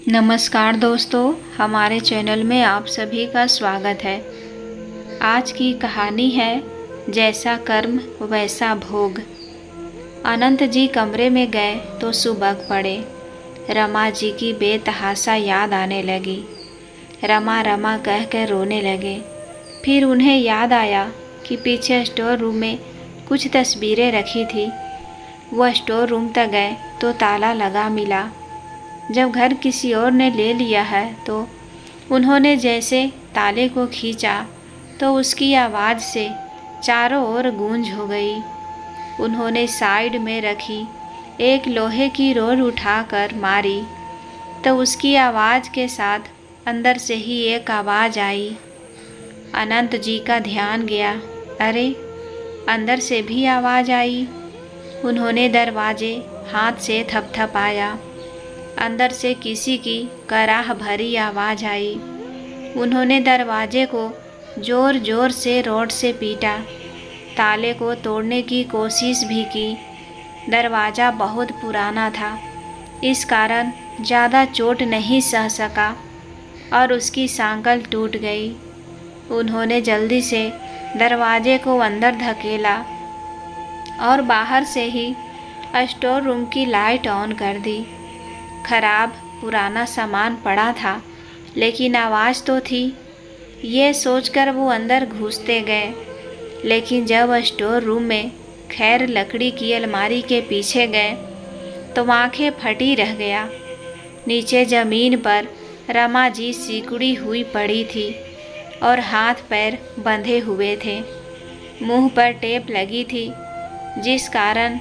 नमस्कार दोस्तों, हमारे चैनल में आप सभी का स्वागत है। आज की कहानी है जैसा कर्म वैसा भोग। अनंत जी कमरे में गए तो सुबह पड़े। रमा जी की बेतहाशा याद आने लगी। रमा रमा कह कर रोने लगे। फिर उन्हें याद आया कि पीछे स्टोर रूम में कुछ तस्वीरें रखी थी। वह स्टोर रूम तक गए तो ताला लगा मिला। जब घर किसी और ने ले लिया है तो उन्होंने जैसे ताले को खींचा तो उसकी आवाज़ से चारों ओर गूंज हो गई। उन्होंने साइड में रखी एक लोहे की रोड उठाकर मारी तो उसकी आवाज़ के साथ अंदर से ही एक आवाज़ आई। अनंत जी का ध्यान गया। अरे, अंदर से भी आवाज़ आई। उन्होंने दरवाजे हाथ से थपथपाया। अंदर से किसी की कराह भरी आवाज़ आई। उन्होंने दरवाजे को ज़ोर ज़ोर से रॉड से पीटा। ताले को तोड़ने की कोशिश भी की। दरवाज़ा बहुत पुराना था, इस कारण ज़्यादा चोट नहीं सह सका और उसकी सांकल टूट गई। उन्होंने जल्दी से दरवाजे को अंदर धकेला और बाहर से ही स्टोर रूम की लाइट ऑन कर दी। खराब पुराना सामान पड़ा था, लेकिन आवाज़ तो थी। ये सोचकर वो अंदर घुसते गए, लेकिन जब स्टोर रूम में खैर लकड़ी की अलमारी के पीछे गए तो आंखें फटी रह गया। नीचे ज़मीन पर रमा जी सिकुड़ी हुई पड़ी थी और हाथ पैर बंधे हुए थे। मुंह पर टेप लगी थी, जिस कारण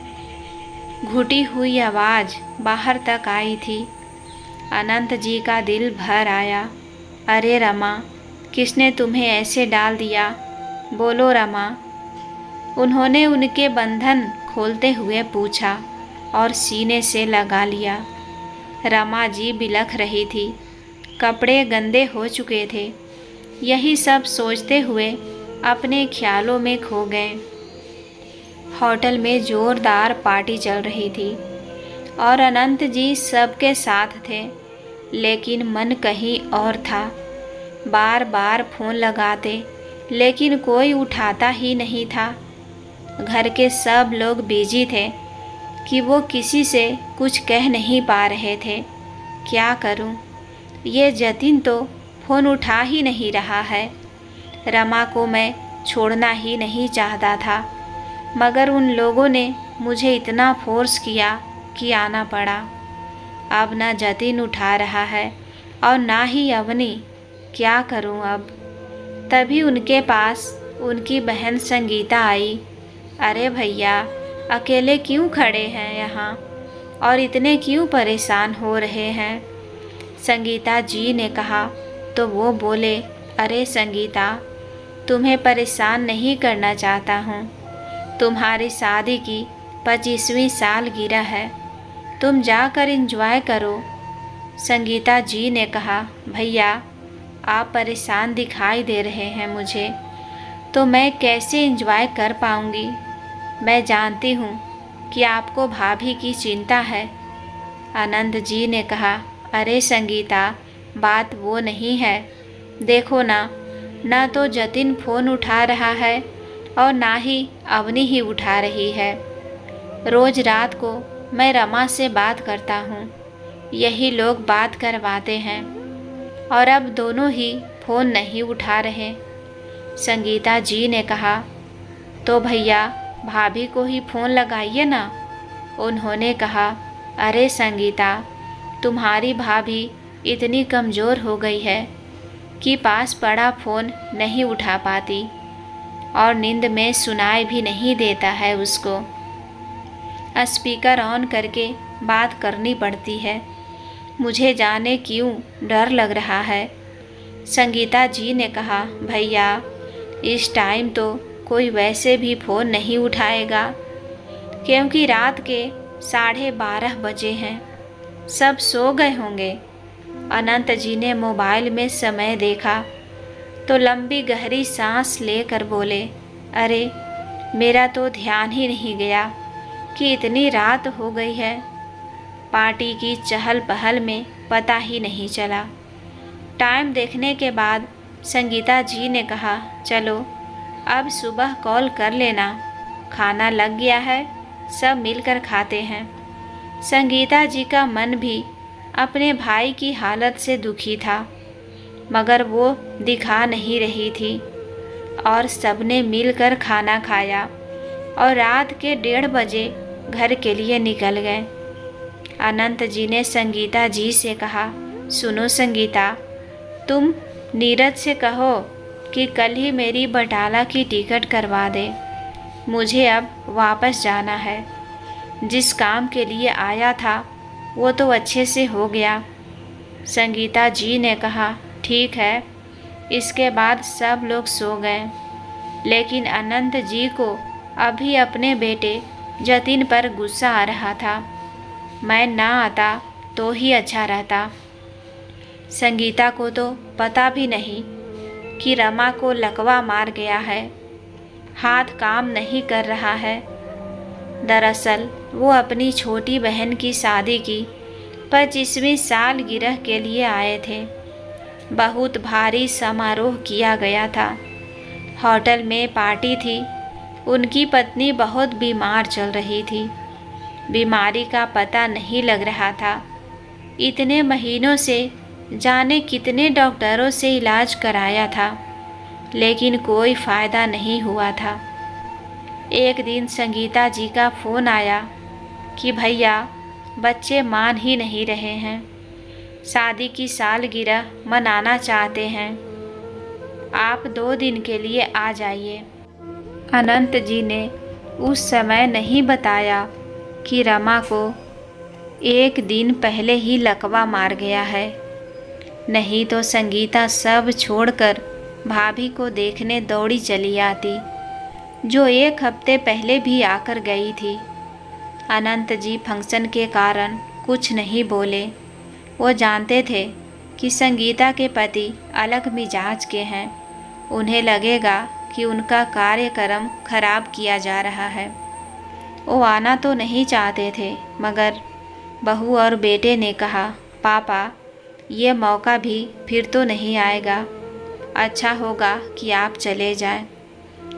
घुटी हुई आवाज़ बाहर तक आई थी। अनंत जी का दिल भर आया। अरे रमा, किसने तुम्हें ऐसे डाल दिया? बोलो रमा। उन्होंने उनके बंधन खोलते हुए पूछा और सीने से लगा लिया। रमा जी बिलख रही थी। कपड़े गंदे हो चुके थे। यही सब सोचते हुए अपने ख्यालों में खो गए। होटल में ज़ोरदार पार्टी चल रही थी और अनंत जी सबके साथ थे, लेकिन मन कहीं और था। बार बार फ़ोन लगाते, लेकिन कोई उठाता ही नहीं था। घर के सब लोग बिजी थे कि वो किसी से कुछ कह नहीं पा रहे थे। क्या करूं? ये जतिन तो फ़ोन उठा ही नहीं रहा है। रमा को मैं छोड़ना ही नहीं चाहता था, मगर उन लोगों ने मुझे इतना फोर्स किया कि आना पड़ा। अब ना जतिन उठा रहा है और ना ही अवनी। क्या करूं अब? तभी उनके पास उनकी बहन संगीता आई। अरे भैया, अकेले क्यों खड़े हैं यहाँ और इतने क्यों परेशान हो रहे हैं? संगीता जी ने कहा तो वो बोले, अरे संगीता, तुम्हें परेशान नहीं करना चाहता हूँ। तुम्हारी शादी की 25वीं सालगिरह है, तुम जाकर एंजॉय करो। संगीता जी ने कहा, भैया आप परेशान दिखाई दे रहे हैं मुझे, तो मैं कैसे एंजॉय कर पाऊंगी? मैं जानती हूँ कि आपको भाभी की चिंता है। आनंद जी ने कहा, अरे संगीता, बात वो नहीं है। देखो ना तो जतिन फ़ोन उठा रहा है और ना ही अवनी ही उठा रही है। रोज़ रात को मैं रमा से बात करता हूँ, यही लोग बात करवाते हैं और अब दोनों ही फ़ोन नहीं उठा रहे। संगीता जी ने कहा, तो भैया भाभी को ही फ़ोन लगाइए ना। उन्होंने कहा, अरे संगीता, तुम्हारी भाभी इतनी कमज़ोर हो गई है कि पास पड़ा फ़ोन नहीं उठा पाती और नींद में सुनाई भी नहीं देता है उसको। स्पीकर ऑन करके बात करनी पड़ती है। मुझे जाने क्यों डर लग रहा है। संगीता जी ने कहा, भैया इस टाइम तो कोई वैसे भी फ़ोन नहीं उठाएगा, क्योंकि रात के 12:30 बजे हैं, सब सो गए होंगे। अनंत जी ने मोबाइल में समय देखा तो लंबी गहरी सांस लेकर बोले, अरे मेरा तो ध्यान ही नहीं गया कि इतनी रात हो गई है। पार्टी की चहल पहल में पता ही नहीं चला। टाइम देखने के बाद संगीता जी ने कहा, चलो अब सुबह कॉल कर लेना, खाना लग गया है, सब मिलकर खाते हैं। संगीता जी का मन भी अपने भाई की हालत से दुखी था, मगर वो दिखा नहीं रही थी और सबने मिलकर खाना खाया और रात के 1:30 बजे घर के लिए निकल गए। अनंत जी ने संगीता जी से कहा, सुनो संगीता, तुम नीरज से कहो कि कल ही मेरी बटाला की टिकट करवा दे। मुझे अब वापस जाना है। जिस काम के लिए आया था वो तो अच्छे से हो गया। संगीता जी ने कहा, ठीक है। इसके बाद सब लोग सो गए, लेकिन अनंत जी को अभी अपने बेटे जतिन पर गुस्सा आ रहा था। मैं ना आता तो ही अच्छा रहता। संगीता को तो पता भी नहीं कि रमा को लकवा मार गया है, हाथ काम नहीं कर रहा है। दरअसल वो अपनी छोटी बहन की शादी की 25वीं सालगिरह के लिए आए थे। बहुत भारी समारोह किया गया था। होटल में पार्टी थी। उनकी पत्नी बहुत बीमार चल रही थी। बीमारी का पता नहीं लग रहा था। इतने महीनों से जाने कितने डॉक्टरों से इलाज कराया था, लेकिन कोई फ़ायदा नहीं हुआ था। एक दिन संगीता जी का फ़ोन आया कि भैया बच्चे मान ही नहीं रहे हैं, शादी की सालगिरह मनाना चाहते हैं, आप 2 दिन के लिए आ जाइए। अनंत जी ने उस समय नहीं बताया कि रमा को 1 दिन पहले ही लकवा मार गया है, नहीं तो संगीता सब छोड़कर भाभी को देखने दौड़ी चली आती, जो 1 हफ्ते पहले भी आकर गई थी। अनंत जी फंक्शन के कारण कुछ नहीं बोले। वो जानते थे कि संगीता के पति अलग मिजाज के हैं। उन्हें लगेगा कि उनका कार्यक्रम खराब किया जा रहा है। वो आना तो नहीं चाहते थे, मगर बहू और बेटे ने कहा, पापा ये मौका भी फिर तो नहीं आएगा, अच्छा होगा कि आप चले जाएं।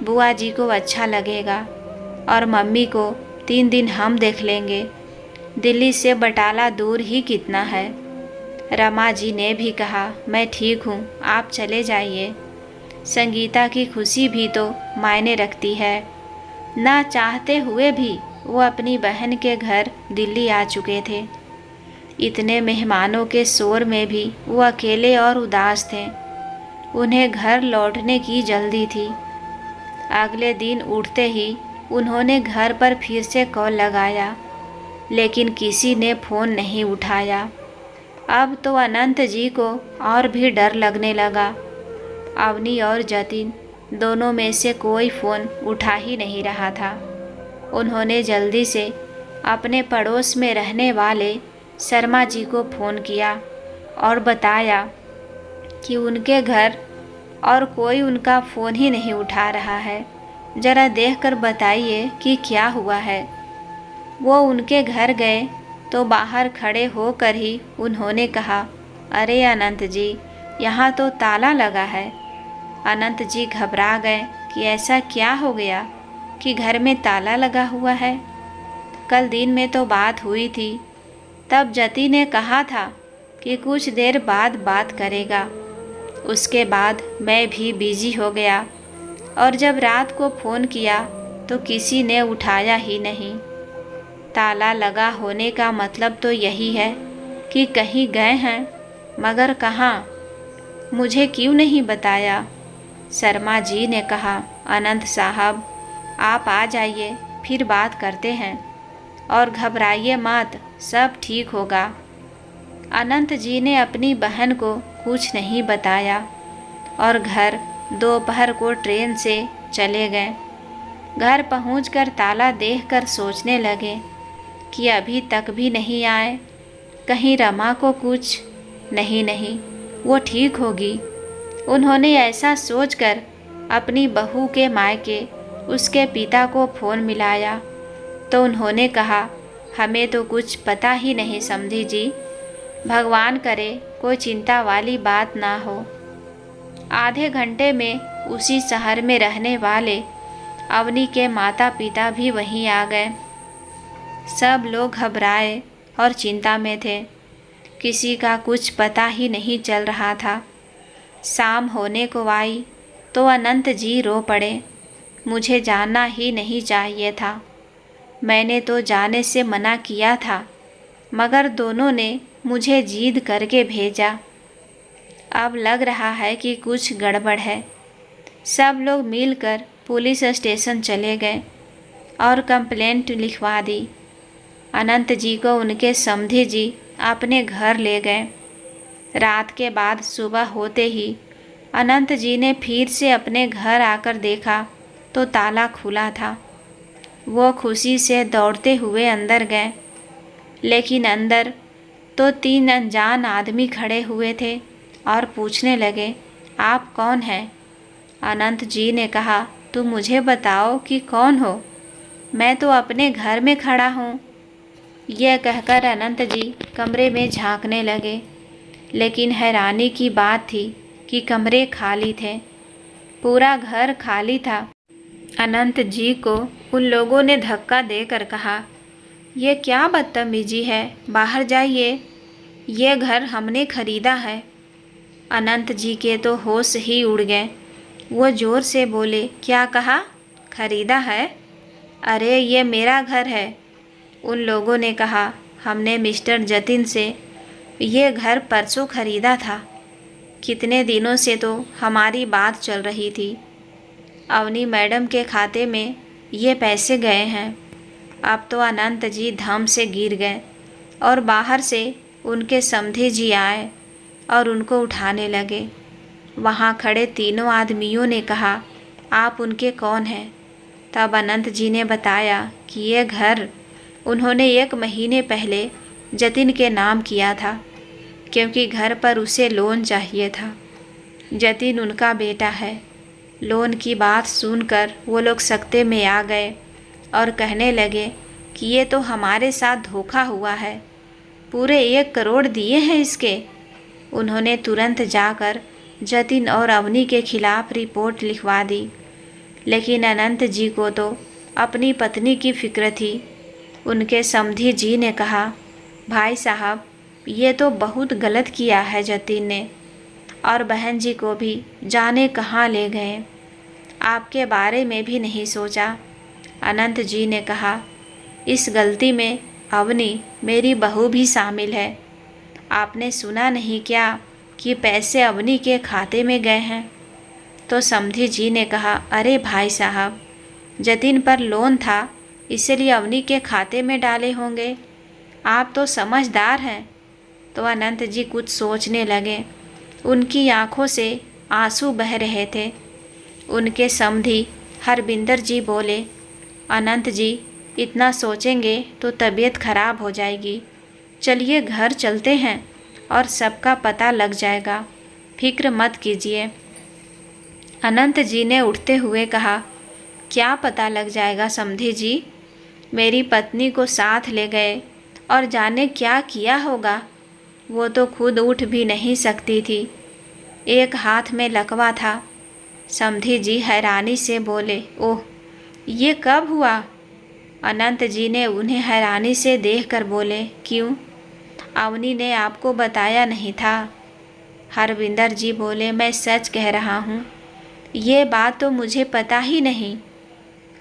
बुआ जी को अच्छा लगेगा और मम्मी को 3 दिन हम देख लेंगे। दिल्ली से बटाला दूर ही कितना है। रमा जी ने भी कहा, मैं ठीक हूँ, आप चले जाइए। संगीता की खुशी भी तो मायने रखती है। ना चाहते हुए भी वो अपनी बहन के घर दिल्ली आ चुके थे। इतने मेहमानों के शोर में भी वो अकेले और उदास थे। उन्हें घर लौटने की जल्दी थी। अगले दिन उठते ही उन्होंने घर पर फिर से कॉल लगाया, लेकिन किसी ने फ़ोन नहीं उठाया। अब तो अनंत जी को और भी डर लगने लगा। अवनी और जतिन दोनों में से कोई फ़ोन उठा ही नहीं रहा था। उन्होंने जल्दी से अपने पड़ोस में रहने वाले शर्मा जी को फ़ोन किया और बताया कि उनके घर और कोई उनका फ़ोन ही नहीं उठा रहा है। ज़रा देखकर बताइए कि क्या हुआ है। वो उनके घर गए तो बाहर खड़े होकर ही उन्होंने कहा, अरे अनंत जी, यहाँ तो ताला लगा है। अनंत जी घबरा गए कि ऐसा क्या हो गया कि घर में ताला लगा हुआ है। कल दिन में तो बात हुई थी, तब जति ने कहा था कि कुछ देर बाद बात करेगा। उसके बाद मैं भी बिजी हो गया और जब रात को फ़ोन किया तो किसी ने उठाया ही नहीं। ताला लगा होने का मतलब तो यही है कि कहीं गए हैं, मगर कहाँ, मुझे क्यों नहीं बताया। शर्मा जी ने कहा, अनंत साहब आप आ जाइए, फिर बात करते हैं और घबराइए मत, सब ठीक होगा। अनंत जी ने अपनी बहन को कुछ नहीं बताया और घर दोपहर को ट्रेन से चले गए। घर पहुंचकर ताला देखकर सोचने लगे कि अभी तक भी नहीं आए, कहीं रमा को कुछ नहीं, वो ठीक होगी। उन्होंने ऐसा सोचकर अपनी बहू के मायके उसके पिता को फ़ोन मिलाया तो उन्होंने कहा, हमें तो कुछ पता ही नहीं समधी जी। भगवान करे कोई चिंता वाली बात ना हो। आधे घंटे में उसी शहर में रहने वाले अवनी के माता पिता भी वहीं आ गए। सब लोग घबराए और चिंता में थे। किसी का कुछ पता ही नहीं चल रहा था। शाम होने को आई तो अनंत जी रो पड़े। मुझे जाना ही नहीं चाहिए था। मैंने तो जाने से मना किया था, मगर दोनों ने मुझे जिद करके भेजा। अब लग रहा है कि कुछ गड़बड़ है। सब लोग मिलकर पुलिस स्टेशन चले गए और कंप्लेंट लिखवा दी। अनंत जी को उनके समधी जी अपने घर ले गए। रात के बाद सुबह होते ही अनंत जी ने फिर से अपने घर आकर देखा तो ताला खुला था। वो खुशी से दौड़ते हुए अंदर गए, लेकिन अंदर तो 3 अनजान आदमी खड़े हुए थे और पूछने लगे, आप कौन हैं? अनंत जी ने कहा, तुम मुझे बताओ कि कौन हो? मैं तो अपने घर में खड़ा हूँ। यह कहकर अनंत जी कमरे में झांकने लगे, लेकिन हैरानी की बात थी कि कमरे खाली थे। पूरा घर खाली था। अनंत जी को उन लोगों ने धक्का देकर कहा, ये क्या बदतमीजी है, बाहर जाइए, ये घर हमने खरीदा है। अनंत जी के तो होश ही उड़ गए। वो जोर से बोले, क्या कहा? खरीदा है? अरे ये मेरा घर है। उन लोगों ने कहा, हमने मिस्टर जतिन से ये घर परसों खरीदा था। कितने दिनों से तो हमारी बात चल रही थी। अवनी मैडम के खाते में ये पैसे गए हैं। अब तो अनंत जी धम से गिर गए और बाहर से उनके समधी जी आए और उनको उठाने लगे। वहाँ खड़े तीनों आदमियों ने कहा, आप उनके कौन हैं? तब अनंत जी ने बताया कि ये घर उन्होंने 1 महीने पहले जतिन के नाम किया था, क्योंकि घर पर उसे लोन चाहिए था। जतिन उनका बेटा है। लोन की बात सुनकर वो लोग सख्ते में आ गए और कहने लगे कि ये तो हमारे साथ धोखा हुआ है, पूरे 1 करोड़ दिए हैं इसके। उन्होंने तुरंत जाकर जतिन और अवनी के खिलाफ रिपोर्ट लिखवा दी, लेकिन अनंत जी को तो अपनी पत्नी की फिक्र थी। उनके समधी जी ने कहा, भाई साहब, ये तो बहुत गलत किया है जतिन ने, और बहन जी को भी जाने कहाँ ले गए। आपके बारे में भी नहीं सोचा। अनंत जी ने कहा, इस गलती में अवनी मेरी बहू भी शामिल है। आपने सुना नहीं क्या कि पैसे अवनी के खाते में गए हैं? तो समधी जी ने कहा, अरे भाई साहब, जतिन पर लोन था, इसलिए अवनी के खाते में डाले होंगे। आप तो समझदार हैं। तो अनंत जी कुछ सोचने लगे। उनकी आंखों से आंसू बह रहे थे। उनके समधी हरबिंदर जी बोले, अनंत जी, इतना सोचेंगे तो तबीयत खराब हो जाएगी। चलिए घर चलते हैं और सबका पता लग जाएगा, फिक्र मत कीजिए। अनंत जी ने उठते हुए कहा, क्या पता लग जाएगा समधी जी? मेरी पत्नी को साथ ले गए और जाने क्या किया होगा। वो तो खुद उठ भी नहीं सकती थी, एक हाथ में लकवा था। समधी जी हैरानी से बोले, ओह, ये कब हुआ? अनंत जी ने उन्हें हैरानी से देखकर बोले, क्यों, अवनी ने आपको बताया नहीं था? हरविंदर जी बोले, मैं सच कह रहा हूँ, ये बात तो मुझे पता ही नहीं,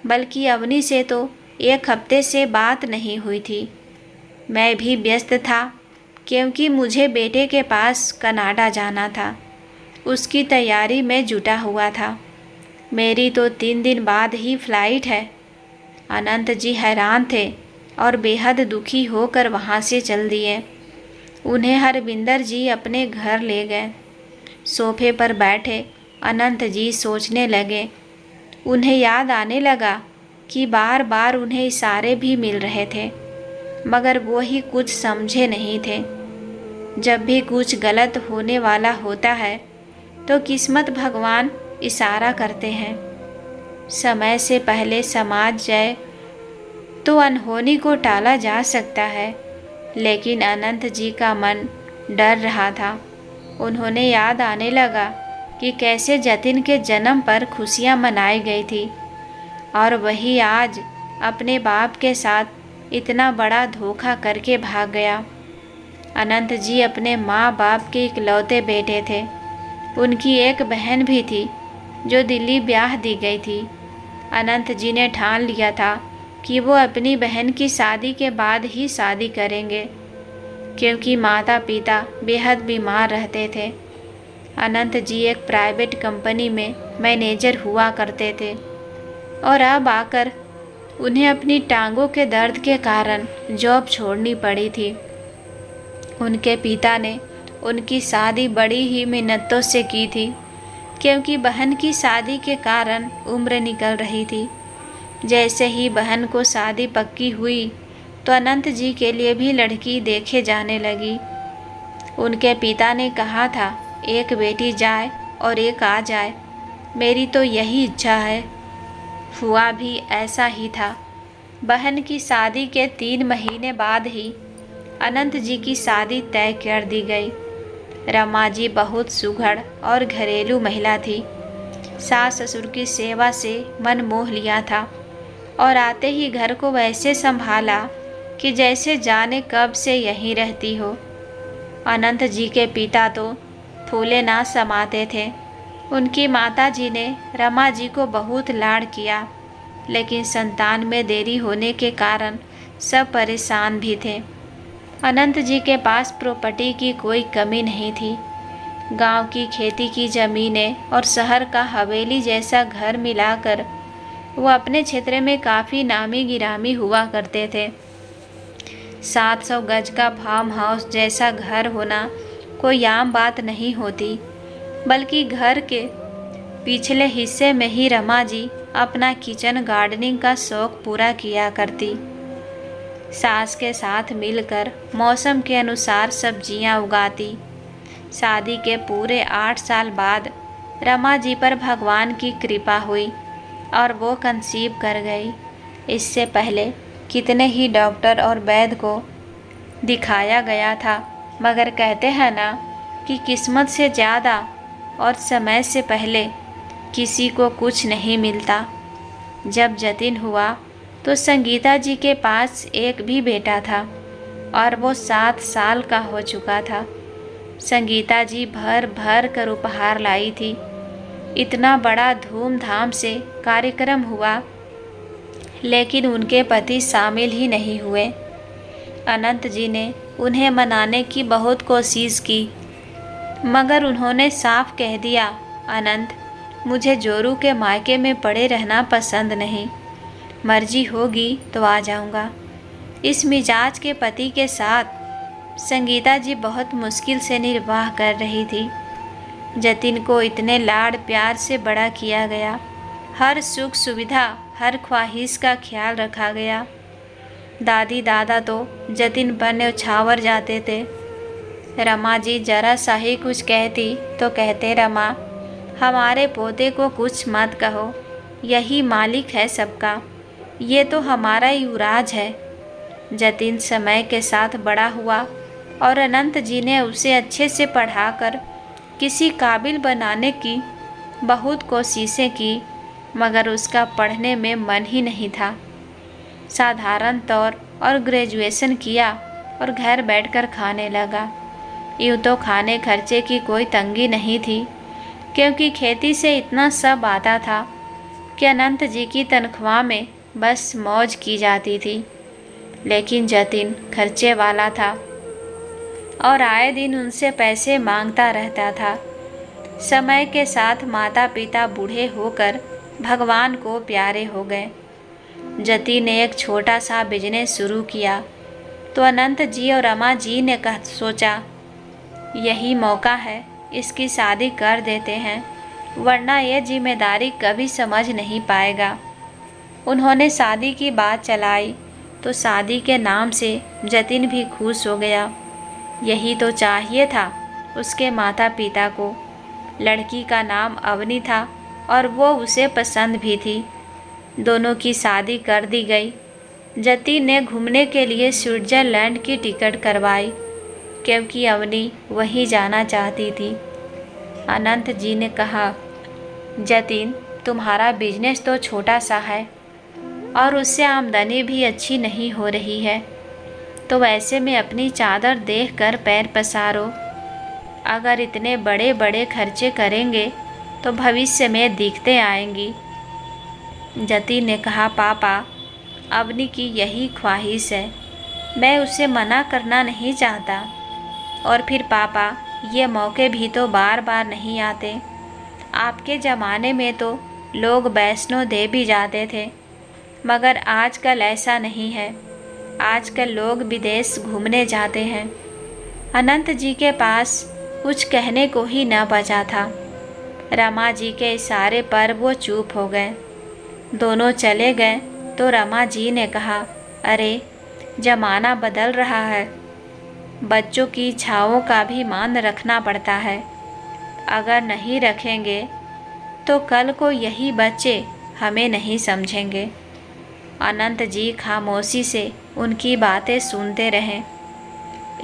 बल्कि अवनी से तो 1 हफ्ते से बात नहीं हुई थी। मैं भी व्यस्त था, क्योंकि मुझे बेटे के पास कनाडा जाना था। उसकी तैयारी में जुटा हुआ था। मेरी तो 3 दिन बाद ही फ्लाइट है। अनंत जी हैरान थे और बेहद दुखी होकर वहाँ से चल दिए। उन्हें हरविंदर जी अपने घर ले गए। सोफे पर बैठे अनंत जी सोचने लगे। उन्हें याद आने लगा कि बार बार उन्हें इशारे भी मिल रहे थे, मगर वो ही कुछ समझे नहीं थे। जब भी कुछ गलत होने वाला होता है तो किस्मत भगवान इशारा करते हैं। समय से पहले समाज जय तो अनहोनी को टाला जा सकता है, लेकिन अनंत जी का मन डर रहा था। उन्होंने याद आने लगा कि कैसे जतिन के जन्म पर खुशियां मनाई गई थी, और वही आज अपने बाप के साथ इतना बड़ा धोखा करके भाग गया। अनंत जी अपने माँ बाप के इकलौते बेटे थे। उनकी एक बहन भी थी जो दिल्ली ब्याह दी गई थी। अनंत जी ने ठान लिया था कि वो अपनी बहन की शादी के बाद ही शादी करेंगे, क्योंकि माता पिता बेहद बीमार रहते थे। अनंत जी एक प्राइवेट कंपनी में मैनेजर हुआ करते थे, और अब आकर उन्हें अपनी टांगों के दर्द के कारण जॉब छोड़नी पड़ी थी। उनके पिता ने उनकी शादी बड़ी ही मिन्नतों से की थी, क्योंकि बहन की शादी के कारण उम्र निकल रही थी। जैसे ही बहन को शादी पक्की हुई तो अनंत जी के लिए भी लड़की देखे जाने लगी। उनके पिता ने कहा था, एक बेटी जाए और एक आ जाए, मेरी तो यही इच्छा है। हुआ भी ऐसा ही था। बहन की शादी के 3 महीने बाद ही अनंत जी की शादी तय कर दी गई। रमा जी बहुत सुघड़ और घरेलू महिला थी। सास ससुर की सेवा से मन मोह लिया था, और आते ही घर को वैसे संभाला कि जैसे जाने कब से यहीं रहती हो। अनंत जी के पिता तो फूले ना समाते थे। उनकी माता जी ने रमा जी को बहुत लाड़ किया, लेकिन संतान में देरी होने के कारण सब परेशान भी थे। अनंत जी के पास प्रॉपर्टी की कोई कमी नहीं थी। गांव की खेती की ज़मीनें और शहर का हवेली जैसा घर मिलाकर वो अपने क्षेत्र में काफ़ी नामी गिरामी हुआ करते थे। 700 गज का फार्म हाउस जैसा घर होना कोई आम बात नहीं होती, बल्कि घर के पिछले हिस्से में ही रमा जी अपना किचन गार्डनिंग का शौक पूरा किया करती। सास के साथ मिलकर मौसम के अनुसार सब्जियां उगाती। शादी के पूरे 8 साल बाद रमा जी पर भगवान की कृपा हुई और वो कंसीव कर गई। इससे पहले कितने ही डॉक्टर और वैद्य को दिखाया गया था, मगर कहते हैं ना कि किस्मत से ज़्यादा और समय से पहले किसी को कुछ नहीं मिलता। जब जतिन हुआ तो संगीता जी के पास एक भी बेटा था, और वो 7 साल का हो चुका था। संगीता जी भर भर कर उपहार लाई थी। इतना बड़ा धूमधाम से कार्यक्रम हुआ, लेकिन उनके पति शामिल ही नहीं हुए। अनंत जी ने उन्हें मनाने की बहुत कोशिश की, मगर उन्होंने साफ कह दिया, अनंत, मुझे जोरू के मायके में पड़े रहना पसंद नहीं। मर्जी होगी तो आ जाऊंगा। इस मिजाज के पति के साथ संगीता जी बहुत मुश्किल से निर्वाह कर रही थी। जतिन को इतने लाड़ प्यार से बड़ा किया गया। हर सुख सुविधा, हर ख्वाहिश का ख्याल रखा गया। दादी दादा तो जतिन पर न्यौछावर जाते थे। रमा जी जरा सा ही कुछ कहती तो कहते, रमा, हमारे पोते को कुछ मत कहो, यही मालिक है सबका, ये तो हमारा युवराज है। जतिन समय के साथ बड़ा हुआ और अनंत जी ने उसे अच्छे से पढ़ाकर किसी काबिल बनाने की बहुत कोशिशें की, मगर उसका पढ़ने में मन ही नहीं था। साधारण तौर और ग्रेजुएशन किया और घर बैठकर खाने लगा। यूँ तो खाने खर्चे की कोई तंगी नहीं थी, क्योंकि खेती से इतना सब आता था कि अनंत जी की तनख्वाह में बस मौज की जाती थी। लेकिन जतिन खर्चे वाला था और आए दिन उनसे पैसे मांगता रहता था। समय के साथ माता पिता बूढ़े होकर भगवान को प्यारे हो गए। जतिन ने एक छोटा सा बिजनेस शुरू किया तो अनंत जी और रमा जी ने सोचा, यही मौका है, इसकी शादी कर देते हैं, वरना ये जिम्मेदारी कभी समझ नहीं पाएगा। उन्होंने शादी की बात चलाई तो शादी के नाम से जतिन भी खुश हो गया। यही तो चाहिए था उसके माता पिता को। लड़की का नाम अवनी था और वो उसे पसंद भी थी। दोनों की शादी कर दी गई। जतिन ने घूमने के लिए स्विट्ज़रलैंड की टिकट करवाई क्योंकि अवनी वहीं जाना चाहती थी। अनंत जी ने कहा, जतिन, तुम्हारा बिजनेस तो छोटा सा है और उससे आमदनी भी अच्छी नहीं हो रही है, तो वैसे में अपनी चादर देखकर पैर पसारो। अगर इतने बड़े बड़े खर्चे करेंगे तो भविष्य में दिक्कतें आएंगी। जतिन ने कहा, पापा, अवनी की यही ख्वाहिश है, मैं उसे मना करना नहीं चाहता। और फिर पापा, ये मौके भी तो बार बार नहीं आते। आपके ज़माने में तो लोग वैष्णो देवी जाते थे, मगर आजकल ऐसा नहीं है। आजकल लोग विदेश घूमने जाते हैं। अनंत जी के पास कुछ कहने को ही न बचा था। रमा जी के इशारे पर वो चुप हो गए। दोनों चले गए तो रमा जी ने कहा, अरे, ज़माना बदल रहा है, बच्चों की इच्छाओं का भी मान रखना पड़ता है। अगर नहीं रखेंगे तो कल को यही बच्चे हमें नहीं समझेंगे। अनंत जी खामोशी से उनकी बातें सुनते रहे।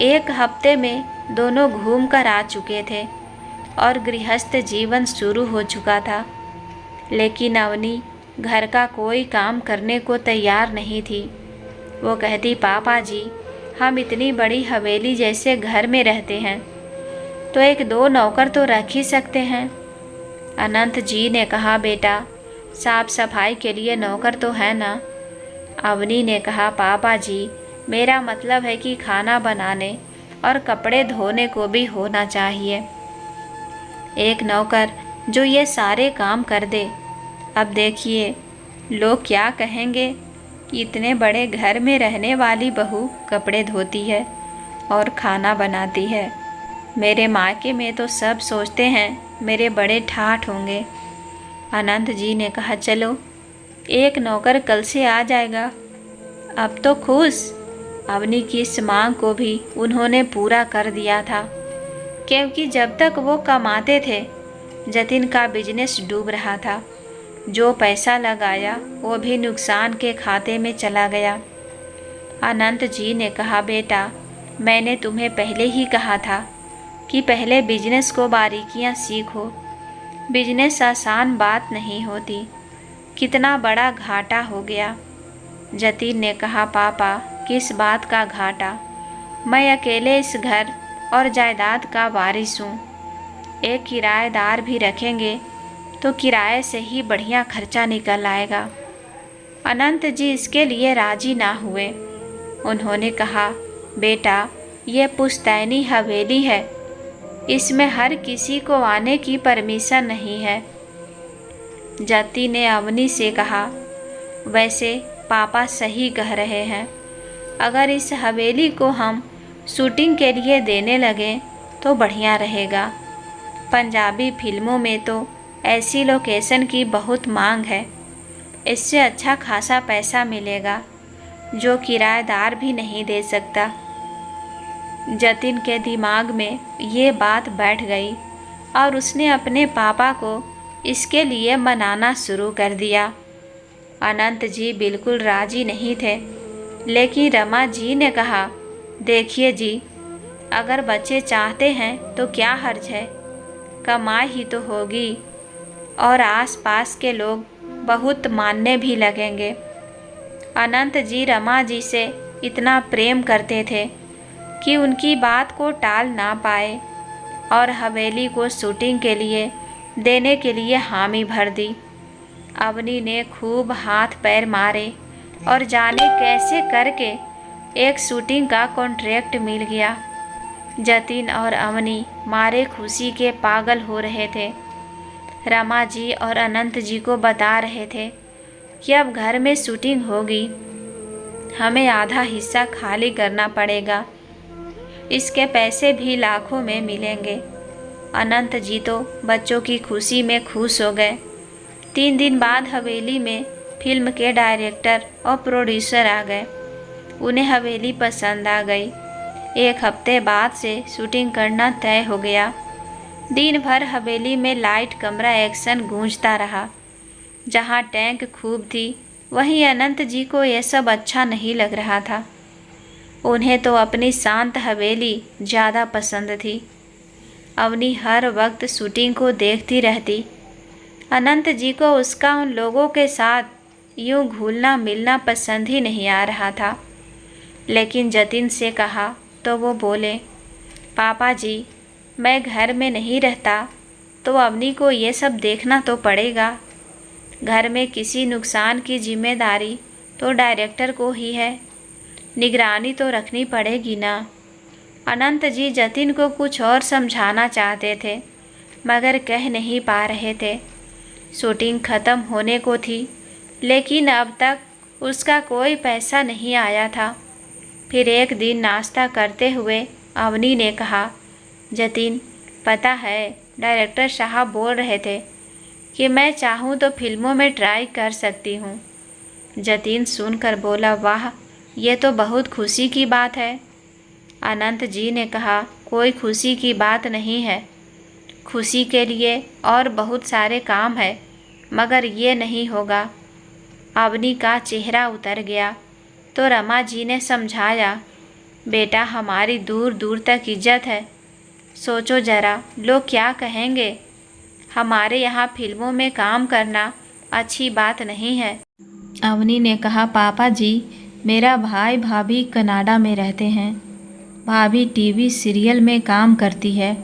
एक हफ्ते में दोनों घूम कर आ चुके थे और गृहस्थ जीवन शुरू हो चुका था, लेकिन अवनी घर का कोई काम करने को तैयार नहीं थी। वो कहती, पापा जी, हम इतनी बड़ी हवेली जैसे घर में रहते हैं, तो एक दो नौकर तो रख ही सकते हैं। अनंत जी ने कहा, बेटा, साफ सफाई के लिए नौकर तो है ना। अवनी ने कहा, पापा जी, मेरा मतलब है कि खाना बनाने और कपड़े धोने को भी होना चाहिए, एक नौकर जो ये सारे काम कर दे। अब देखिए लोग क्या कहेंगे कि इतने बड़े घर में रहने वाली बहू कपड़े धोती है और खाना बनाती है। मेरे मायके में तो सब सोचते हैं मेरे बड़े ठाठ होंगे। अनंत जी ने कहा, चलो, एक नौकर कल से आ जाएगा। अब तो खुश। अवनी की इस मांग को भी उन्होंने पूरा कर दिया था, क्योंकि जब तक वो कमाते थे जतिन का बिजनेस डूब रहा था। जो पैसा लगाया वो भी नुकसान के खाते में चला गया। अनंत जी ने कहा, बेटा, मैंने तुम्हें पहले ही कहा था कि पहले बिजनेस को बारीकियां सीखो। बिजनेस आसान बात नहीं होती। कितना बड़ा घाटा हो गया। जतिन ने कहा, पापा, किस बात का घाटा? मैं अकेले इस घर और जायदाद का वारिस हूँ। एक किराएदार भी रखेंगे तो किराए से ही बढ़िया खर्चा निकल आएगा। अनंत जी इसके लिए राजी ना हुए। उन्होंने कहा, बेटा, ये पुश्तैनी हवेली है, इसमें हर किसी को आने की परमिशन नहीं है। जति ने अवनी से कहा, वैसे पापा सही कह रहे हैं। अगर इस हवेली को हम शूटिंग के लिए देने लगें तो बढ़िया रहेगा। पंजाबी फिल्मों में तो ऐसी लोकेशन की बहुत मांग है। इससे अच्छा खासा पैसा मिलेगा जो किराएदार भी नहीं दे सकता। जतिन के दिमाग में ये बात बैठ गई और उसने अपने पापा को इसके लिए मनाना शुरू कर दिया। अनंत जी बिल्कुल राजी नहीं थे, लेकिन रमा जी ने कहा, देखिए जी, अगर बच्चे चाहते हैं तो क्या हर्ज है, कमाई ही तो होगी और आसपास के लोग बहुत मानने भी लगेंगे। अनंत जी रमा जी से इतना प्रेम करते थे कि उनकी बात को टाल ना पाए और हवेली को शूटिंग के लिए देने के लिए हामी भर दी। अवनी ने खूब हाथ पैर मारे और जाने कैसे करके एक शूटिंग का कॉन्ट्रैक्ट मिल गया। जतिन और अवनी मारे खुशी के पागल हो रहे थे। रमा जी और अनंत जी को बता रहे थे कि अब घर में शूटिंग होगी, हमें आधा हिस्सा खाली करना पड़ेगा, इसके पैसे भी लाखों में मिलेंगे। अनंत जी तो बच्चों की खुशी में खुश हो गए। 3 दिन बाद हवेली में फिल्म के डायरेक्टर और प्रोड्यूसर आ गए। उन्हें हवेली पसंद आ गई। 1 हफ्ते बाद से शूटिंग करना तय हो गया। दिन भर हवेली में लाइट कमरा एक्शन गूंजता रहा। जहां टैंक खूब थी वहीं अनंत जी को यह सब अच्छा नहीं लग रहा था। उन्हें तो अपनी शांत हवेली ज़्यादा पसंद थी। अवनी हर वक्त शूटिंग को देखती रहती। अनंत जी को उसका उन लोगों के साथ यूं घुलना मिलना पसंद ही नहीं आ रहा था। लेकिन जतिन से कहा तो वो बोले, पापा जी मैं घर में नहीं रहता तो अवनी को ये सब देखना तो पड़ेगा। घर में किसी नुकसान की जिम्मेदारी तो डायरेक्टर को ही है, निगरानी तो रखनी पड़ेगी ना। अनंत जी जतिन को कुछ और समझाना चाहते थे मगर कह नहीं पा रहे थे। शूटिंग ख़त्म होने को थी लेकिन अब तक उसका कोई पैसा नहीं आया था। फिर एक दिन नाश्ता करते हुए अवनी ने कहा, जतिन पता है डायरेक्टर साहब बोल रहे थे कि मैं चाहूँ तो फिल्मों में ट्राई कर सकती हूँ। जतिन सुनकर बोला, वाह ये तो बहुत खुशी की बात है। अनंत जी ने कहा, कोई खुशी की बात नहीं है, खुशी के लिए और बहुत सारे काम है मगर ये नहीं होगा। अवनी का चेहरा उतर गया तो रमा जी ने समझाया, बेटा हमारी दूर दूर तक इज्जत है, सोचो ज़रा लोग क्या कहेंगे। हमारे यहाँ फिल्मों में काम करना अच्छी बात नहीं है। अवनी ने कहा, पापा जी मेरा भाई भाभी कनाडा में रहते हैं, भाभी टीवी सीरियल में काम करती है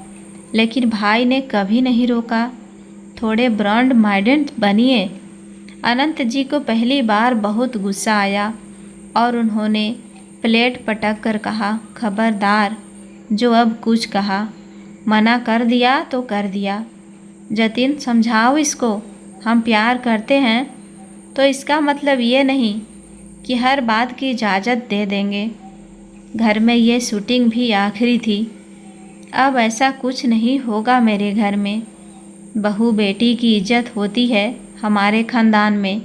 लेकिन भाई ने कभी नहीं रोका। थोड़े ब्रांड माइंडेड बनिए। अनंत जी को पहली बार बहुत गुस्सा आया और उन्होंने प्लेट पटक कर कहा, खबरदार जो अब कुछ कहा, मना कर दिया तो कर दिया। जतिन समझाओ इसको, हम प्यार करते हैं तो इसका मतलब ये नहीं कि हर बात की इजाज़त दे देंगे। घर में ये शूटिंग भी आखिरी थी, अब ऐसा कुछ नहीं होगा मेरे घर में। बहू बेटी की इज्जत होती है हमारे ख़ानदान में।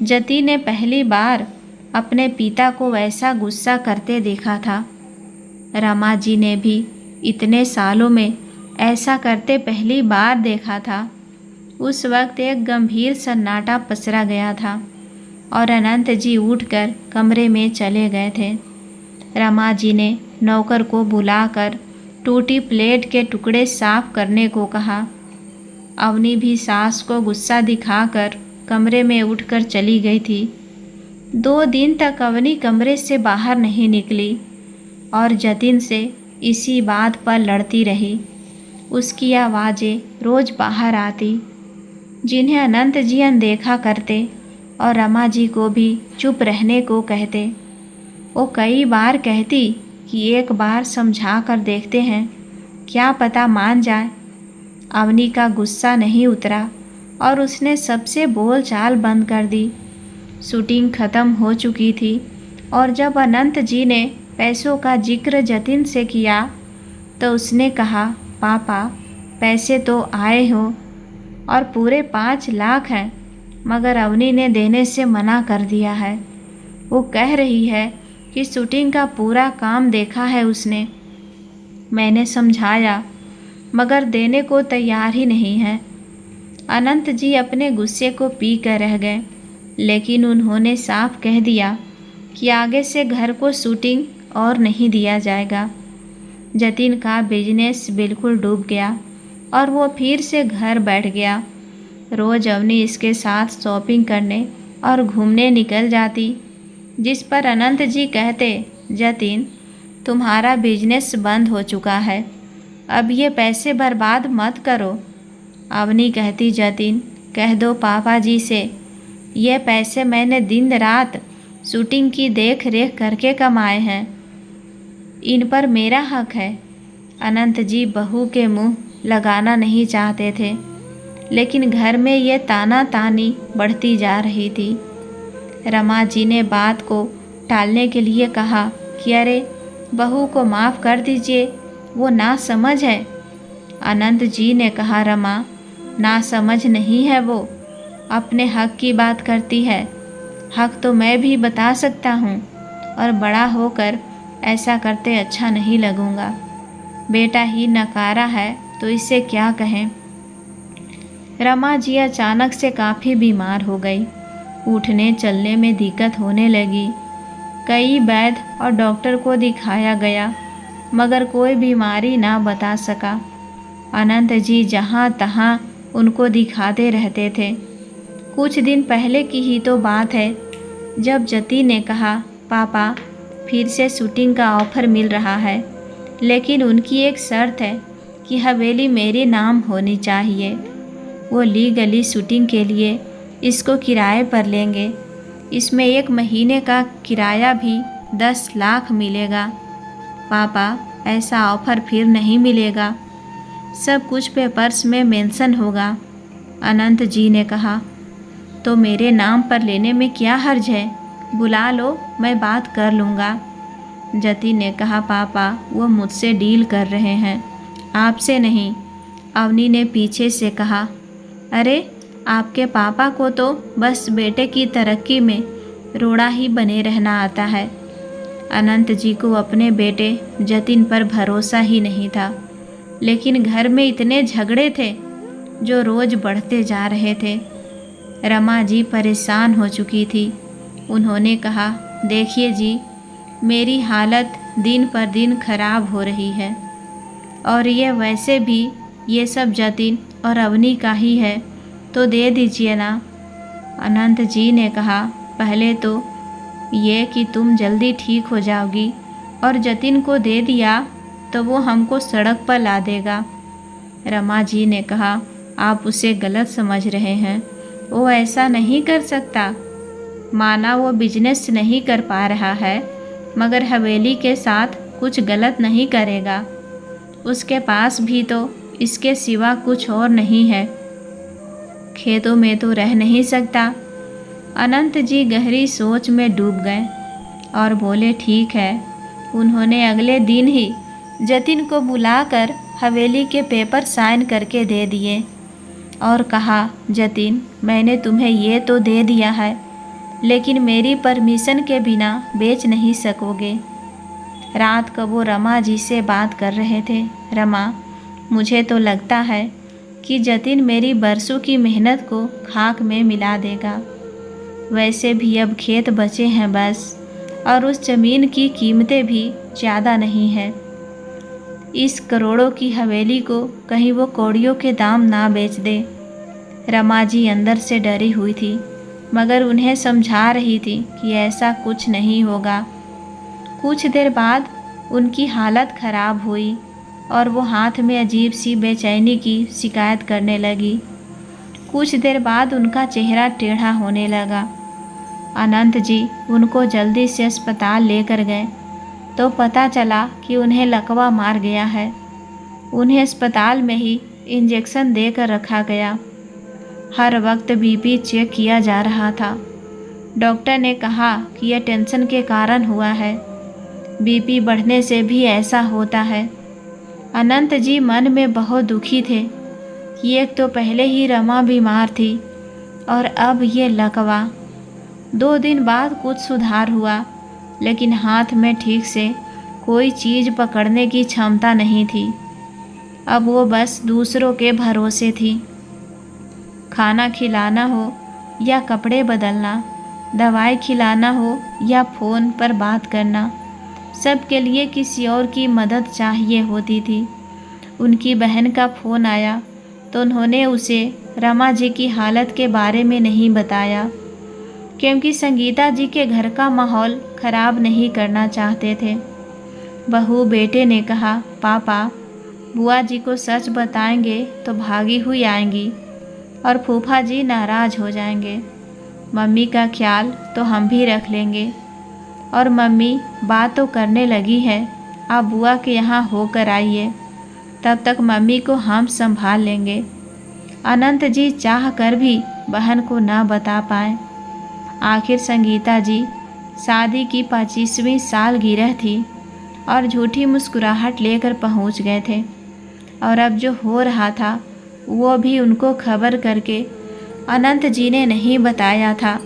जति ने पहली बार अपने पिता को वैसा गुस्सा करते देखा था। रमा जी ने भी इतने सालों में ऐसा करते पहली बार देखा था। उस वक्त एक गंभीर सन्नाटा पसरा गया था और अनंत जी उठकर कमरे में चले गए थे। रमा जी ने नौकर को बुलाकर टूटी प्लेट के टुकड़े साफ करने को कहा। अवनी भी सास को गुस्सा दिखाकर कमरे में उठकर चली गई थी। 2 दिन तक अवनी कमरे से बाहर नहीं निकली और जतिन से इसी बात पर लड़ती रही। उसकी आवाज़ें रोज़ बाहर आती जिन्हें अनंत जी अनदेखा करते और रमा जी को भी चुप रहने को कहते। वो कई बार कहती कि एक बार समझा कर देखते हैं, क्या पता मान जाए। अवनी का गुस्सा नहीं उतरा और उसने सबसे बोल चाल बंद कर दी। शूटिंग ख़त्म हो चुकी थी और जब अनंत जी ने पैसों का जिक्र जतिन से किया तो उसने कहा, पापा पैसे तो आए हो और पूरे 5 लाख हैं मगर अवनी ने देने से मना कर दिया है। वो कह रही है कि शूटिंग का पूरा काम देखा है उसने। मैंने समझाया मगर देने को तैयार ही नहीं है। अनंत जी अपने गुस्से को पी कर रह गए लेकिन उन्होंने साफ कह दिया कि आगे से घर को शूटिंग और नहीं दिया जाएगा। जतिन का बिजनेस बिल्कुल डूब गया और वो फिर से घर बैठ गया। रोज़ अवनी इसके साथ शॉपिंग करने और घूमने निकल जाती, जिस पर अनंत जी कहते, जतिन तुम्हारा बिजनेस बंद हो चुका है, अब ये पैसे बर्बाद मत करो। अवनी कहती, जतिन कह दो पापा जी से, ये पैसे मैंने दिन रात शूटिंग की देख रेख करके कमाए हैं, इन पर मेरा हक है। अनंत जी बहू के मुंह लगाना नहीं चाहते थे लेकिन घर में ये ताना तानी बढ़ती जा रही थी। रमा जी ने बात को टालने के लिए कहा कि अरे बहू को माफ़ कर दीजिए, वो ना समझ है। अनंत जी ने कहा, रमा ना समझ नहीं है, वो अपने हक की बात करती है। हक तो मैं भी बता सकता हूँ और बड़ा होकर ऐसा करते अच्छा नहीं लगूँगा। बेटा ही नकारा है तो इससे क्या कहें। रमा जी अचानक से काफ़ी बीमार हो गई। उठने चलने में दिक्कत होने लगी। कई वैद्य और डॉक्टर को दिखाया गया, मगर कोई बीमारी ना बता सका। अनंत जी जहाँ तहाँ उनको दिखाते रहते थे। कुछ दिन पहले की ही तो बात है, जब जतिन ने कहा, पापा फिर से शूटिंग का ऑफर मिल रहा है, लेकिन उनकी एक शर्त है कि हवेली मेरे नाम होनी चाहिए। वो लीगली शूटिंग के लिए इसको किराए पर लेंगे। इसमें 1 महीने का किराया भी 10 लाख मिलेगा। पापा ऐसा ऑफर फिर नहीं मिलेगा, सब कुछ पेपर्स में मेंशन होगा। अनंत जी ने कहा, तो मेरे नाम पर लेने में क्या हर्ज है, बुला लो, मैं बात कर लूँगा। जतिन ने कहा, पापा वो मुझसे डील कर रहे हैं, आपसे नहीं। अवनी ने पीछे से कहा, अरे आपके पापा को तो बस बेटे की तरक्की में रोड़ा ही बने रहना आता है। अनंत जी को अपने बेटे जतिन पर भरोसा ही नहीं था, लेकिन घर में इतने झगड़े थे जो रोज़ बढ़ते जा रहे थे। रमा जी परेशान हो चुकी थी। उन्होंने कहा, देखिए जी, मेरी हालत दिन पर दिन खराब हो रही है, और ये वैसे भी ये सब जतिन और अवनी का ही है, तो दे दीजिए ना। अनंत जी ने कहा, पहले तो ये कि तुम जल्दी ठीक हो जाओगी, और जतिन को दे दिया तो वो हमको सड़क पर ला देगा। रमा जी ने कहा, आप उसे गलत समझ रहे हैं, वो ऐसा नहीं कर सकता। माना वो बिजनेस नहीं कर पा रहा है, मगर हवेली के साथ कुछ गलत नहीं करेगा। उसके पास भी तो इसके सिवा कुछ और नहीं है। खेतों में तो रह नहीं सकता। अनंत जी गहरी सोच में डूब गए और बोले, ठीक है। उन्होंने अगले दिन ही जतिन को बुलाकर हवेली के पेपर साइन करके दे दिए और कहा, जतिन मैंने तुम्हें ये तो दे दिया है, लेकिन मेरी परमिशन के बिना बेच नहीं सकोगे। रात को वो रमा जी से बात कर रहे थे। रमा, मुझे तो लगता है कि जतिन मेरी बरसों की मेहनत को खाक में मिला देगा। वैसे भी अब खेत बचे हैं बस, और उस ज़मीन की कीमतें भी ज़्यादा नहीं है। इस करोड़ों की हवेली को कहीं वो कौड़ियों के दाम ना बेच दे। रमा जी अंदर से डरी हुई थी, मगर उन्हें समझा रही थी कि ऐसा कुछ नहीं होगा। कुछ देर बाद उनकी हालत खराब हुई और वो हाथ में अजीब सी बेचैनी की शिकायत करने लगी। कुछ देर बाद उनका चेहरा टेढ़ा होने लगा। अनंत जी उनको जल्दी से अस्पताल लेकर गए तो पता चला कि उन्हें लकवा मार गया है। उन्हें अस्पताल में ही इंजेक्शन देकर रखा गया। हर वक्त बीपी चेक किया जा रहा था। डॉक्टर ने कहा कि यह टेंशन के कारण हुआ है, बीपी बढ़ने से भी ऐसा होता है। अनंत जी मन में बहुत दुखी थे कि एक तो पहले ही रमा बीमार थी और अब ये लकवा। 2 दिन बाद कुछ सुधार हुआ, लेकिन हाथ में ठीक से कोई चीज़ पकड़ने की क्षमता नहीं थी। अब वो बस दूसरों के भरोसे थी। खाना खिलाना हो या कपड़े बदलना, दवाई खिलाना हो या फ़ोन पर बात करना, सब के लिए किसी और की मदद चाहिए होती थी। उनकी बहन का फ़ोन आया तो उन्होंने उसे रमा जी की हालत के बारे में नहीं बताया, क्योंकि संगीता जी के घर का माहौल ख़राब नहीं करना चाहते थे। बहू बेटे ने कहा, पापा बुआ जी को सच बताएंगे तो भागी हुई आएंगी और फूफा जी नाराज़ हो जाएंगे। मम्मी का ख्याल तो हम भी रख लेंगे, और मम्मी बात तो करने लगी है, आप बुआ के यहाँ होकर आइए, तब तक मम्मी को हम संभाल लेंगे। अनंत जी चाह कर भी बहन को ना बता पाए। आखिर संगीता जी शादी की 25वीं सालगिरह थी और झूठी मुस्कुराहट लेकर पहुंच गए थे, और अब जो हो रहा था वो भी उनको खबर करके अनंत जी ने नहीं बताया था,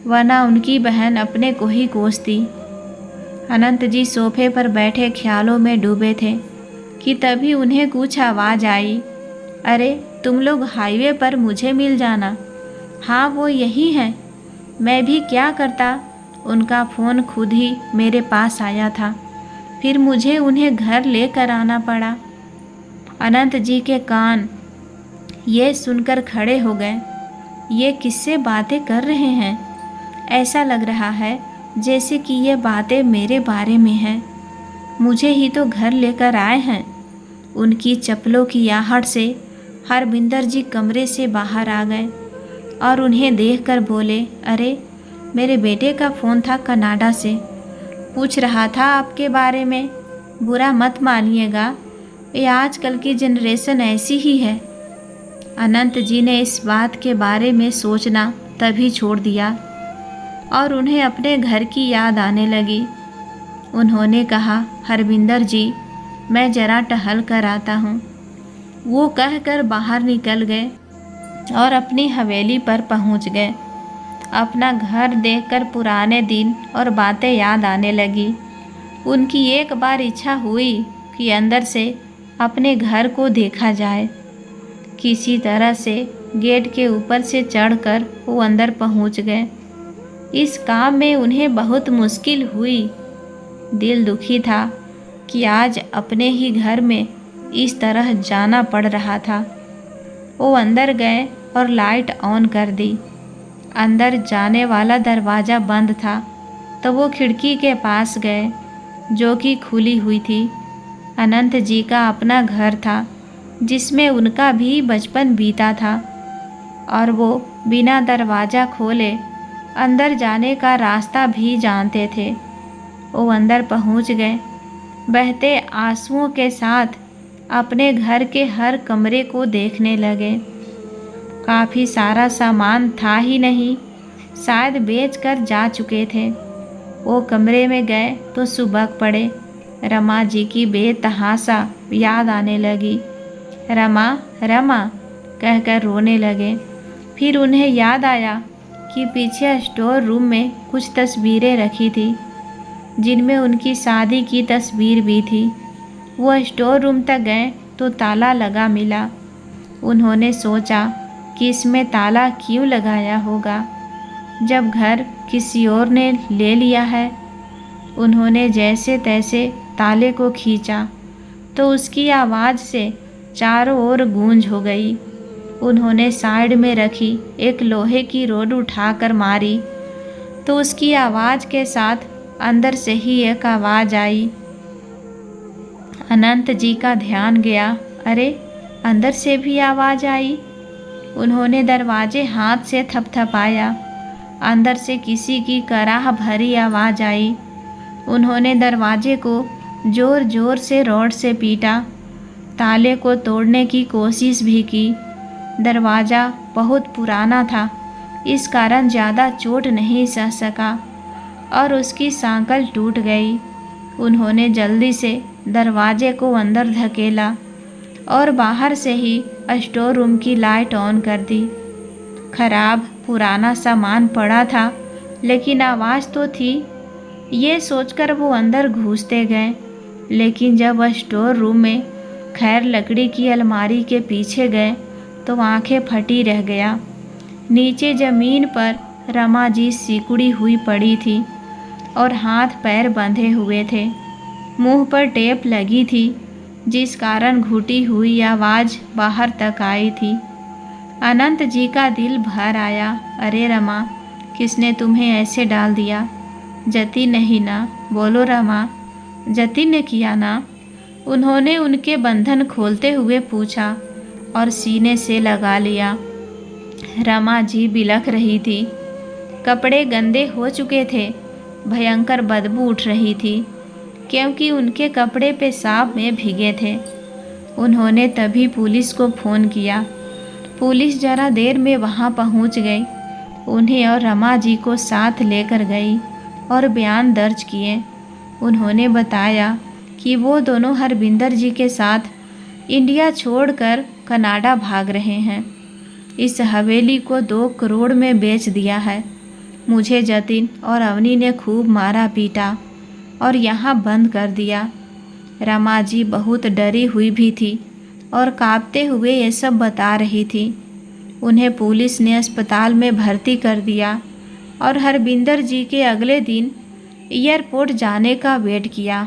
वरना उनकी बहन अपने को ही कोसती। अनंत जी सोफे पर बैठे ख्यालों में डूबे थे कि तभी उन्हें कुछ आवाज़ आई, अरे तुम लोग हाईवे पर मुझे मिल जाना। हाँ वो यही है। मैं भी क्या करता, उनका फ़ोन खुद ही मेरे पास आया था, फिर मुझे उन्हें घर लेकर आना पड़ा। अनंत जी के कान ये सुनकर खड़े हो गए। ये किससे बातें कर रहे हैं? ऐसा लग रहा है जैसे कि ये बातें मेरे बारे में हैं। मुझे ही तो घर लेकर आए हैं। उनकी चप्पलों की आहट से हरविंदर जी कमरे से बाहर आ गए और उन्हें देखकर बोले, अरे मेरे बेटे का फ़ोन था कनाडा से, पूछ रहा था आपके बारे में। बुरा मत मानिएगा, ये आजकल की जनरेशन ऐसी ही है। अनंत जी ने इस बात के बारे में सोचना तभी छोड़ दिया और उन्हें अपने घर की याद आने लगी। उन्होंने कहा, हरविंदर जी मैं ज़रा टहल कर आता हूँ। वो कहकर बाहर निकल गए और अपनी हवेली पर पहुँच गए। अपना घर देखकर पुराने दिन और बातें याद आने लगी। उनकी एक बार इच्छा हुई कि अंदर से अपने घर को देखा जाए। किसी तरह से गेट के ऊपर से चढ़कर वो अंदर पहुंच गए। इस काम में उन्हें बहुत मुश्किल हुई। दिल दुखी था कि आज अपने ही घर में इस तरह जाना पड़ रहा था। वो अंदर गए और लाइट ऑन कर दी। अंदर जाने वाला दरवाज़ा बंद था तो वो खिड़की के पास गए जो कि खुली हुई थी। अनंत जी का अपना घर था जिसमें उनका भी बचपन बीता था और वो बिना दरवाज़ा खोले अंदर जाने का रास्ता भी जानते थे। वो अंदर पहुंच गए। बहते आंसुओं के साथ अपने घर के हर कमरे को देखने लगे। काफ़ी सारा सामान था ही नहीं, शायद बेचकर जा चुके थे। वो कमरे में गए तो सुबह पड़े। रमा जी की बेतहाशा याद आने लगी। रमा रमा कहकर रोने लगे। फिर उन्हें याद आया कि पीछे स्टोर रूम में कुछ तस्वीरें रखी थी जिनमें उनकी शादी की तस्वीर भी थी। वो स्टोर रूम तक गए तो ताला लगा मिला। उन्होंने सोचा कि इसमें ताला क्यों लगाया होगा जब घर किसी और ने ले लिया है। उन्होंने जैसे तैसे ताले को खींचा तो उसकी आवाज़ से चारों ओर गूंज हो गई। उन्होंने साइड में रखी एक लोहे की रोड उठाकर मारी तो उसकी आवाज़ के साथ अंदर से ही एक आवाज़ आई। अनंत जी का ध्यान गया, अरे अंदर से भी आवाज़ आई। उन्होंने दरवाजे हाथ से थपथपाया। अंदर से किसी की कराह भरी आवाज़ आई। उन्होंने दरवाजे को ज़ोर ज़ोर से रॉड से पीटा। ताले को तोड़ने की कोशिश भी की। दरवाज़ा बहुत पुराना था, इस कारण ज़्यादा चोट नहीं सह सका और उसकी सांकल टूट गई। उन्होंने जल्दी से दरवाजे को अंदर धकेला और बाहर से ही स्टोर रूम की लाइट ऑन कर दी। खराब पुराना सामान पड़ा था लेकिन आवाज़ तो थी। ये सोचकर वो अंदर घुसते गए, लेकिन जब स्टोर रूम में खैर लकड़ी की अलमारी के पीछे गए तो आंखें फटी रह गया। नीचे ज़मीन पर रमा जी सिकुड़ी हुई पड़ी थी और हाथ पैर बंधे हुए थे। मुंह पर टेप लगी थी जिस कारण घुटी हुई आवाज़ बाहर तक आई थी। अनंत जी का दिल भर आया। अरे रमा, किसने तुम्हें ऐसे डाल दिया? जति नहीं ना? बोलो रमा, जति ने किया ना? उन्होंने उनके बंधन खोलते हुए पूछा और सीने से लगा लिया। रमा जी बिलख रही थी। कपड़े गंदे हो चुके थे। भयंकर बदबू उठ रही थी क्योंकि उनके कपड़े पेशाब में भीगे थे। उन्होंने तभी पुलिस को फ़ोन किया। पुलिस ज़रा देर में वहां पहुंच गई। उन्हें और रमा जी को साथ लेकर गई और बयान दर्ज किए। उन्होंने बताया कि वो दोनों हरविंदर जी के साथ इंडिया छोड़कर कनाडा भाग रहे हैं। इस हवेली को 2 करोड़ में बेच दिया है। मुझे जतिन और अवनी ने खूब मारा पीटा और यहाँ बंद कर दिया। रमा जी बहुत डरी हुई भी थी और कांपते हुए ये सब बता रही थी। उन्हें पुलिस ने अस्पताल में भर्ती कर दिया। और हरविंदर जी के अगले दिन एयरपोर्ट जाने का वेट किया।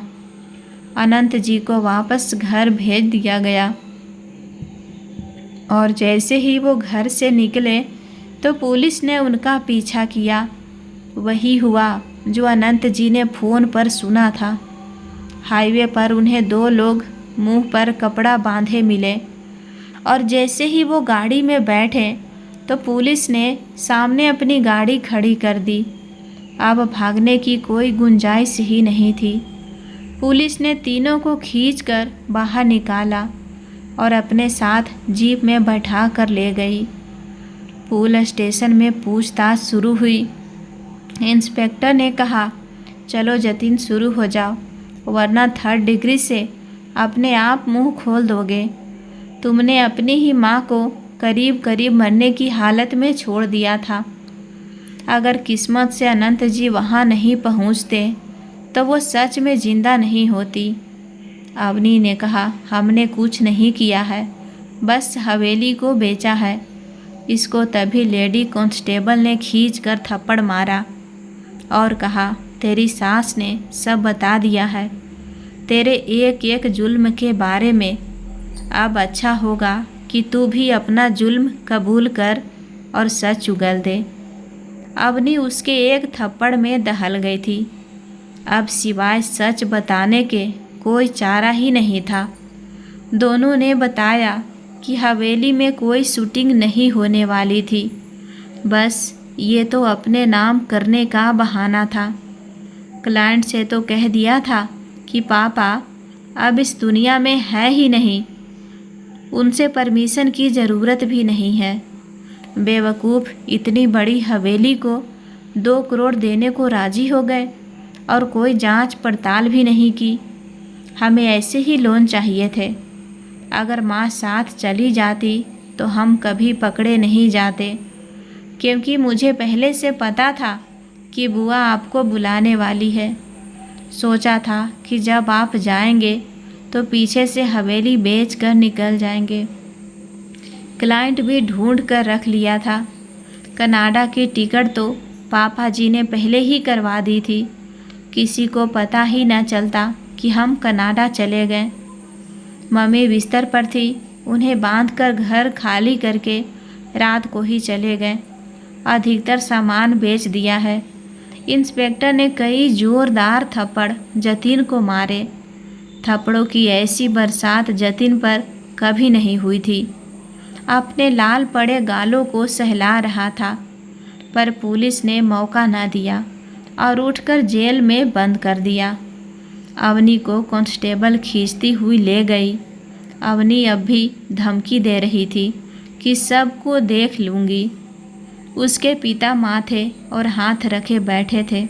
अनंत जी को वापस घर भेज दिया गया और जैसे ही वो घर से निकले तो पुलिस ने उनका पीछा किया। वही हुआ जो अनंत जी ने फ़ोन पर सुना था। हाईवे पर उन्हें 2 लोग मुंह पर कपड़ा बांधे मिले और जैसे ही वो गाड़ी में बैठे तो पुलिस ने सामने अपनी गाड़ी खड़ी कर दी। अब भागने की कोई गुंजाइश ही नहीं थी। पुलिस ने तीनों को खींचकर बाहर निकाला और अपने साथ जीप में बैठा कर ले गई। पुलिस स्टेशन में पूछताछ शुरू हुई। इंस्पेक्टर ने कहा, चलो जतिन शुरू हो जाओ, वरना 3rd डिग्री से अपने आप मुंह खोल दोगे। तुमने अपनी ही माँ को करीब करीब मरने की हालत में छोड़ दिया था। अगर किस्मत से अनंत जी वहाँ नहीं पहुँचते तो वो सच में जिंदा नहीं होती। अवनी ने कहा, हमने कुछ नहीं किया है, बस हवेली को बेचा है। इसको तभी लेडी कांस्टेबल ने खींचकर थप्पड़ मारा और कहा, तेरी सास ने सब बता दिया है, तेरे एक एक जुल्म के बारे में। अब अच्छा होगा कि तू भी अपना जुल्म कबूल कर और सच उगल दे। अवनी उसके एक थप्पड़ में दहल गई थी। अब सिवाय सच बताने के कोई चारा ही नहीं था। दोनों ने बताया कि हवेली में कोई शूटिंग नहीं होने वाली थी, बस ये तो अपने नाम करने का बहाना था। क्लाइंट से तो कह दिया था कि पापा अब इस दुनिया में है ही नहीं, उनसे परमिशन की ज़रूरत भी नहीं है। बेवकूफ़ इतनी बड़ी हवेली को 2 करोड़ देने को राज़ी हो गए और कोई जांच पड़ताल भी नहीं की। हमें ऐसे ही लोन चाहिए थे। अगर माँ साथ चली जाती तो हम कभी पकड़े नहीं जाते, क्योंकि मुझे पहले से पता था कि बुआ आपको बुलाने वाली है। सोचा था कि जब आप जाएंगे तो पीछे से हवेली बेच कर निकल जाएंगे। क्लाइंट भी ढूंढ कर रख लिया था। कनाडा की टिकट तो पापा जी ने पहले ही करवा दी थी। किसी को पता ही न चलता कि हम कनाडा चले गए। मम्मी बिस्तर पर थी, उन्हें बांधकर घर खाली करके रात को ही चले गए। अधिकतर सामान बेच दिया है। इंस्पेक्टर ने कई जोरदार थप्पड़ जतिन को मारे। थप्पड़ों की ऐसी बरसात जतिन पर कभी नहीं हुई थी। अपने लाल पड़े गालों को सहला रहा था, पर पुलिस ने मौका न दिया और उठकर जेल में बंद कर दिया। अवनी को कांस्टेबल खींचती हुई ले गई। अवनी अब भी धमकी दे रही थी कि सबको देख लूँगी। उसके पिता माथे और हाथ रखे बैठे थे।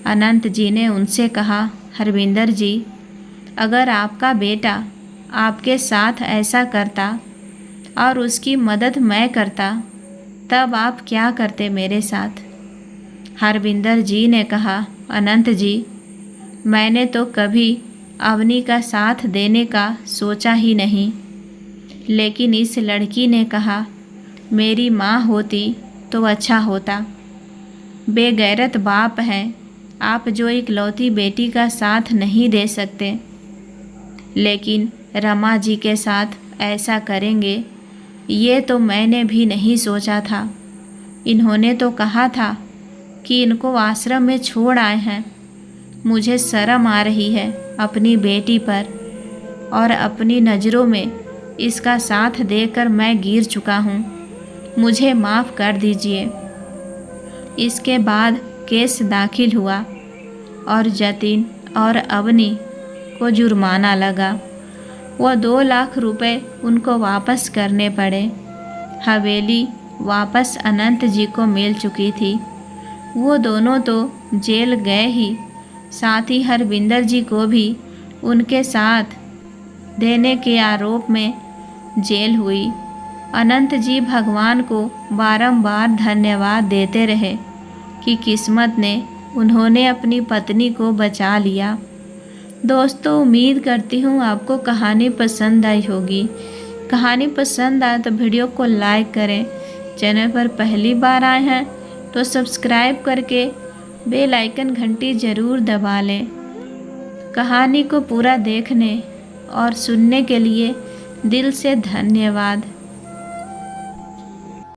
अनंत जी ने उनसे कहा, हरविंदर जी, अगर आपका बेटा आपके साथ ऐसा करता और उसकी मदद मैं करता, तब आप क्या करते मेरे साथ? हरविंदर जी ने कहा, अनंत जी, मैंने तो कभी अवनी का साथ देने का सोचा ही नहीं, लेकिन इस लड़की ने कहा, मेरी माँ होती तो अच्छा होता। बेगैरत बाप हैं आप जो इकलौती बेटी का साथ नहीं दे सकते, लेकिन रमा जी के साथ ऐसा करेंगे ये तो मैंने भी नहीं सोचा था। इन्होंने तो कहा था कि इनको आश्रम में छोड़ आए हैं। मुझे शर्म आ रही है अपनी बेटी पर, और अपनी नज़रों में इसका साथ देकर मैं गिर चुका हूँ। मुझे माफ़ कर दीजिए। इसके बाद केस दाखिल हुआ और जतिन और अवनी को जुर्माना लगा। वो 2 लाख रुपए उनको वापस करने पड़े। हवेली वापस अनंत जी को मिल चुकी थी। वो दोनों तो जेल गए ही, साथ ही हरविंदर जी को भी उनके साथ देने के आरोप में जेल हुई। अनंत जी भगवान को बारंबार धन्यवाद देते रहे कि किस्मत ने उन्होंने अपनी पत्नी को बचा लिया। दोस्तों, उम्मीद करती हूँ आपको कहानी पसंद आई होगी। कहानी पसंद आए तो वीडियो को लाइक करें। चैनल पर पहली बार आए हैं तो सब्सक्राइब करके बेल आइकन घंटी ज़रूर दबा लें। कहानी को पूरा देखने और सुनने के लिए दिल से धन्यवाद।